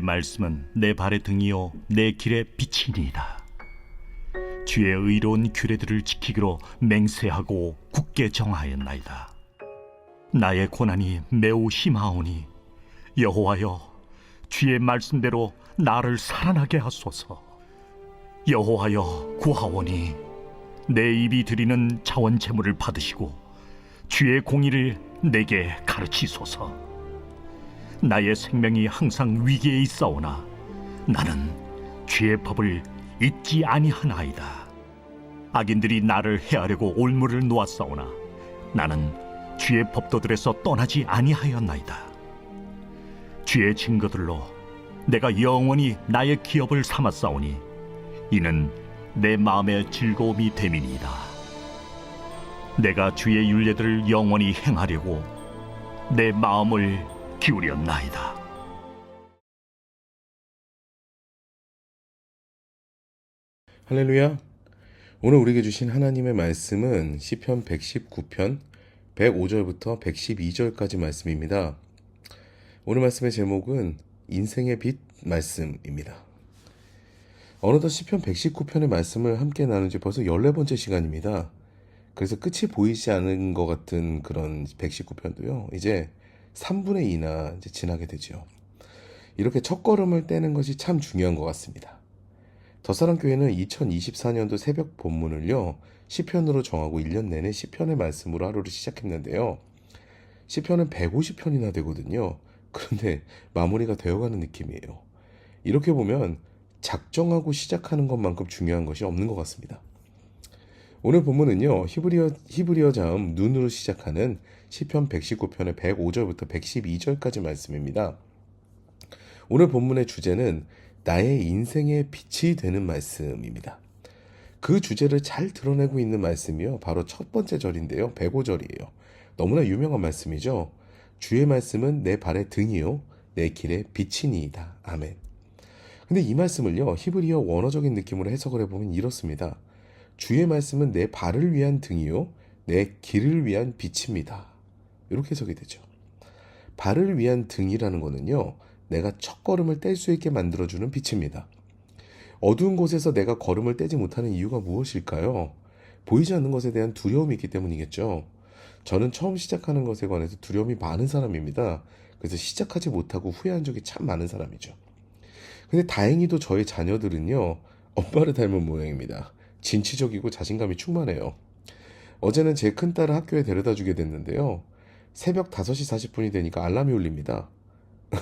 말씀은 내 발의 등이요 내 길의 빛이니이다. 주의 의로운 규례들을 지키기로 맹세하고 굳게 정하였나이다. 나의 고난이 매우 심하오니 여호와여, 주의 말씀대로 나를 살아나게 하소서. 여호와여, 구하오니 내 입이 드리는 자원 제물을 받으시고 주의 공의를 내게 가르치소서. 나의 생명이 항상 위기에 있사오나 나는 주의 법을 잊지 아니하나이다. 악인들이 나를 해하려고 올무를 놓았사오나 나는 주의 법도들에서 떠나지 아니하였나이다. 주의 증거들로 내가 영원히 나의 기업을 삼았사오니 이는 내 마음의 즐거움이 됨이니이다. 내가 주의 율례들을 영원히 행하려고 내 마음을 기울였나이다. 할렐루야. 오늘 우리에게 주신 하나님의 말씀은 시편 119편 105절부터 112절까지 말씀입니다. 오늘 말씀의 제목은 인생의 빛 말씀입니다. 어느덧 시편 119편의 말씀을 함께 나눈 지 벌써 14번째 시간입니다. 그래서 끝이 보이지 않은 것 같은 그런 119편도요, 이제 3분의 2나 이제 지나게 되죠. 이렇게 첫걸음을 떼는 것이 참 중요한 것 같습니다. 더사랑교회는 2024년도 새벽 본문을요, 시편으로 정하고 1년 내내 시편의 말씀으로 하루를 시작했는데요. 시편은 150편이나 되거든요. 그런데 마무리가 되어가는 느낌이에요. 이렇게 보면 작정하고 시작하는 것만큼 중요한 것이 없는 것 같습니다. 오늘 본문은요, 히브리어 자음 눈으로 시작하는 시편 119편의 105절부터 112절까지 말씀입니다. 오늘 본문의 주제는 나의 인생의 빛이 되는 말씀입니다. 그 주제를 잘 드러내고 있는 말씀이요, 바로 첫 번째 절인데요, 105절이에요. 너무나 유명한 말씀이죠. 주의 말씀은 내 발의 등이요 내 길의 빛이니이다. 아멘. 근데 이 말씀을요, 히브리어 원어적인 느낌으로 해석을 해보면 이렇습니다. 주의 말씀은 내 발을 위한 등이요 내 길을 위한 빛입니다. 이렇게 해석이 되죠. 발을 위한 등이라는 거는요, 내가 첫걸음을 뗄 수 있게 만들어주는 빛입니다. 어두운 곳에서 내가 걸음을 떼지 못하는 이유가 무엇일까요? 보이지 않는 것에 대한 두려움이 있기 때문이겠죠. 저는 처음 시작하는 것에 관해서 두려움이 많은 사람입니다. 그래서 시작하지 못하고 후회한 적이 참 많은 사람이죠. 근데 다행히도 저희 자녀들은요, 엄마를 닮은 모양입니다. 진취적이고 자신감이 충만해요. 어제는 제 큰딸을 학교에 데려다 주게 됐는데요. 새벽 5시 40분이 되니까 알람이 울립니다.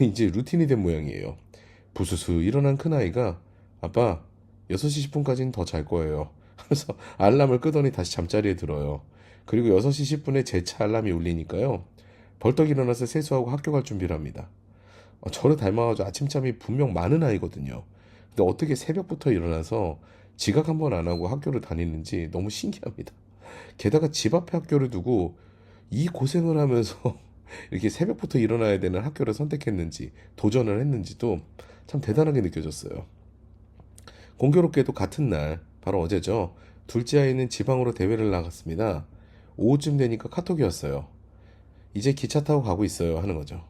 이제 루틴이 된 모양이에요. 부스스 일어난 큰아이가 아빠 6시 10분까지는 더 잘 거예요 하면서 알람을 끄더니 다시 잠자리에 들어요. 그리고 6시 10분에 제 차 알람이 울리니까요, 벌떡 일어나서 세수하고 학교 갈 준비를 합니다. 저를 닮아가지고 아침잠이 분명 많은 아이거든요. 근데 어떻게 새벽부터 일어나서 지각 한번 안 하고 학교를 다니는지 너무 신기합니다. 게다가 집 앞에 학교를 두고 이 고생을 하면서 이렇게 새벽부터 일어나야 되는 학교를 선택했는지 도전을 했는지도 참 대단하게 느껴졌어요. 공교롭게도 같은 날, 바로 어제죠, 둘째 아이는 지방으로 대회를 나갔습니다. 오후쯤 되니까 카톡이 왔어요. 이제 기차 타고 가고 있어요 하는 거죠.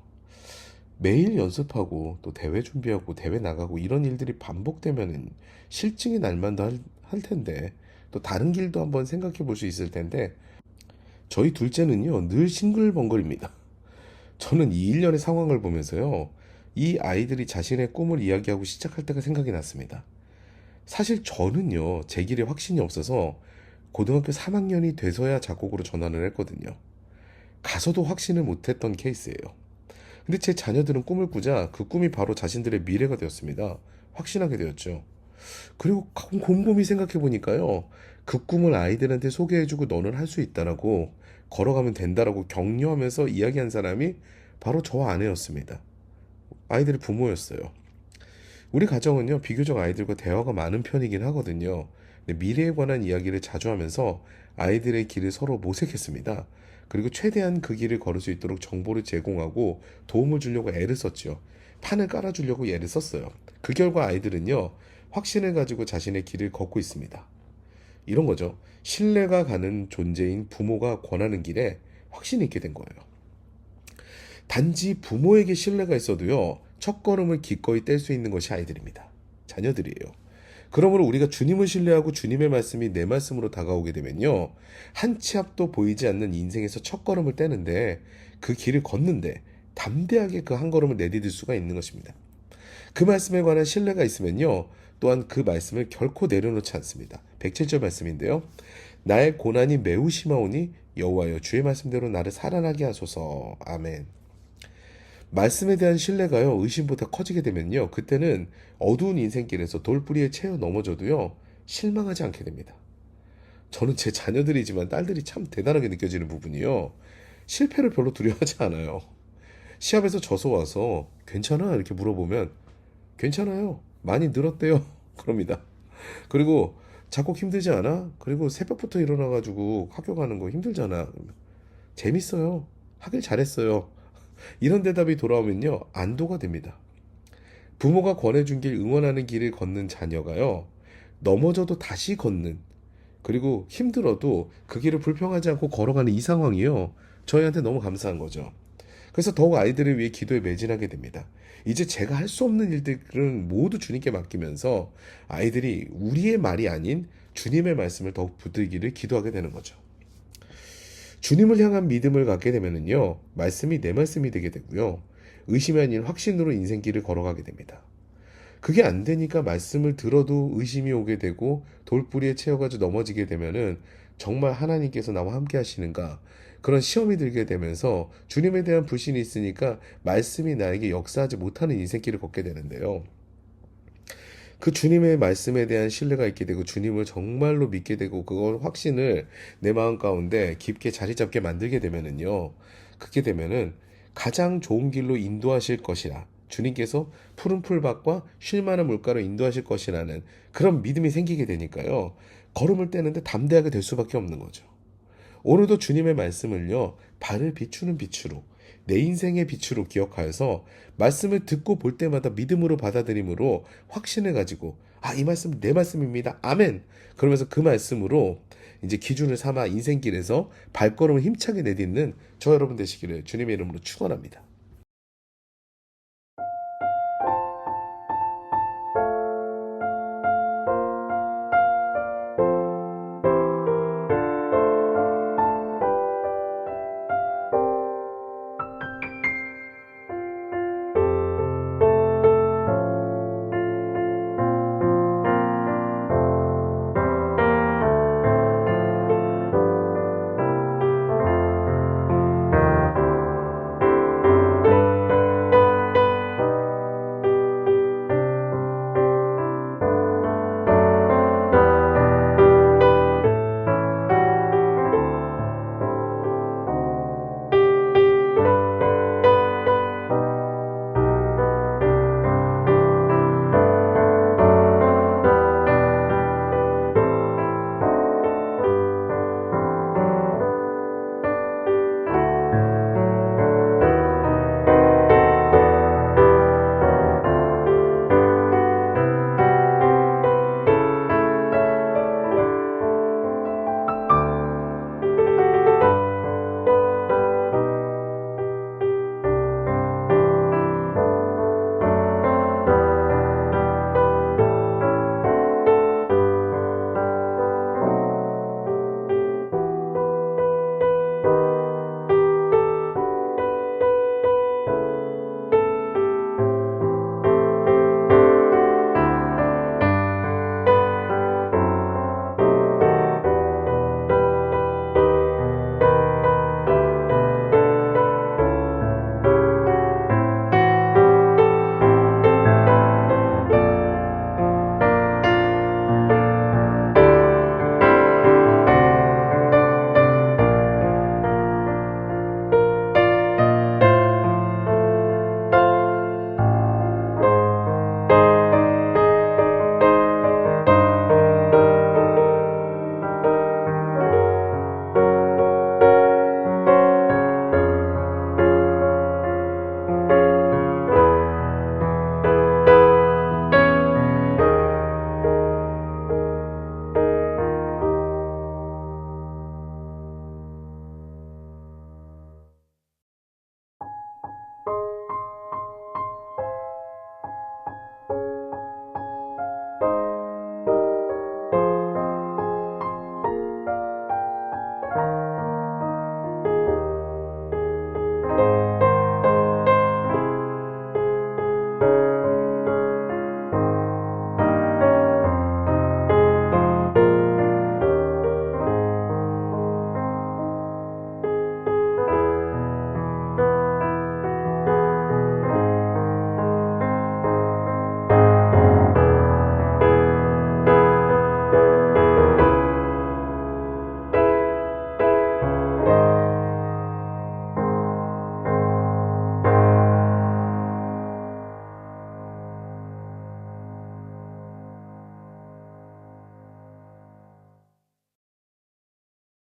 매일 연습하고 또 대회 준비하고 대회 나가고 이런 일들이 반복되면은 실증이 날만도 할 텐데, 또 다른 길도 한번 생각해 볼 수 있을 텐데, 저희 둘째는요 늘 싱글벙글입니다. 저는 이 일련의 상황을 보면서요, 이 아이들이 자신의 꿈을 이야기하고 시작할 때가 생각이 났습니다. 사실 저는요, 제 길에 확신이 없어서 고등학교 3학년이 돼서야 작곡으로 전환을 했거든요. 가서도 확신을 못했던 케이스예요. 근데 제 자녀들은 꿈을 꾸자 그 꿈이 바로 자신들의 미래가 되었습니다. 확신하게 되었죠. 그리고 곰곰이 생각해 보니까요, 그 꿈을 아이들한테 소개해주고 너는 할 수 있다라고, 걸어가면 된다라고 격려하면서 이야기한 사람이 바로 저 아내였습니다. 아이들의 부모였어요. 우리 가정은요, 비교적 아이들과 대화가 많은 편이긴 하거든요. 근데 미래에 관한 이야기를 자주 하면서 아이들의 길을 서로 모색했습니다. 그리고 최대한 그 길을 걸을 수 있도록 정보를 제공하고 도움을 주려고 애를 썼죠. 판을 깔아주려고 애를 썼어요. 그 결과 아이들은요, 확신을 가지고 자신의 길을 걷고 있습니다. 이런 거죠. 신뢰가 가는 존재인 부모가 권하는 길에 확신이 있게 된 거예요. 단지 부모에게 신뢰가 있어도요, 첫걸음을 기꺼이 뗄 수 있는 것이 아이들입니다. 자녀들이에요. 그러므로 우리가 주님을 신뢰하고 주님의 말씀이 내 말씀으로 다가오게 되면요, 한 치 앞도 보이지 않는 인생에서 첫걸음을 떼는데, 그 길을 걷는데 담대하게 그 한 걸음을 내디딜 수가 있는 것입니다. 그 말씀에 관한 신뢰가 있으면요, 또한 그 말씀을 결코 내려놓지 않습니다. 107절 말씀인데요. 나의 고난이 매우 심하오니 여호와여 주의 말씀대로 나를 살아나게 하소서. 아멘. 말씀에 대한 신뢰가요, 의심보다 커지게 되면요, 그때는 어두운 인생길에서 돌뿌리에 채여 넘어져도요, 실망하지 않게 됩니다. 저는 제 자녀들이지만 딸들이 참 대단하게 느껴지는 부분이요, 실패를 별로 두려워하지 않아요. 시합에서 져서 와서 괜찮아? 이렇게 물어보면 괜찮아요. 많이 늘었대요. 그럽니다. 그리고 작곡 힘들지 않아? 그리고 새벽부터 일어나가지고 학교 가는 거 힘들잖아. 재밌어요. 하길 잘했어요. 이런 대답이 돌아오면요, 안도가 됩니다. 부모가 권해준 길, 응원하는 길을 걷는 자녀가요, 넘어져도 다시 걷는, 그리고 힘들어도 그 길을 불평하지 않고 걸어가는 이 상황이요, 저희한테 너무 감사한 거죠. 그래서 더욱 아이들을 위해 기도에 매진하게 됩니다. 이제 제가 할 수 없는 일들은 모두 주님께 맡기면서 아이들이 우리의 말이 아닌 주님의 말씀을 더욱 붙들기를 기도하게 되는 거죠. 주님을 향한 믿음을 갖게 되면요, 말씀이 내 말씀이 되게 되고요, 의심이 아닌 확신으로 인생길을 걸어가게 됩니다. 그게 안 되니까 말씀을 들어도 의심이 오게 되고 돌뿌리에 채워가지고 넘어지게 되면은 정말 하나님께서 나와 함께 하시는가, 그런 시험이 들게 되면서 주님에 대한 불신이 있으니까 말씀이 나에게 역사하지 못하는 인생길을 걷게 되는데요. 그 주님의 말씀에 대한 신뢰가 있게 되고 주님을 정말로 믿게 되고 그걸 확신을 내 마음 가운데 깊게 자리 잡게 만들게 되면은요, 그렇게 되면은 가장 좋은 길로 인도하실 것이라, 주님께서 푸른 풀밭과 쉴만한 물가로 인도하실 것이라는 그런 믿음이 생기게 되니까요, 걸음을 떼는데 담대하게 될 수밖에 없는 거죠. 오늘도 주님의 말씀을요, 발을 비추는 빛으로, 내 인생의 빛으로 기억하여서 말씀을 듣고 볼 때마다 믿음으로 받아들임으로 확신을 가지고, 아, 이 말씀 내 말씀입니다. 아멘. 그러면서 그 말씀으로 이제 기준을 삼아 인생길에서 발걸음을 힘차게 내딛는 저 여러분 되시기를 주님의 이름으로 축원합니다.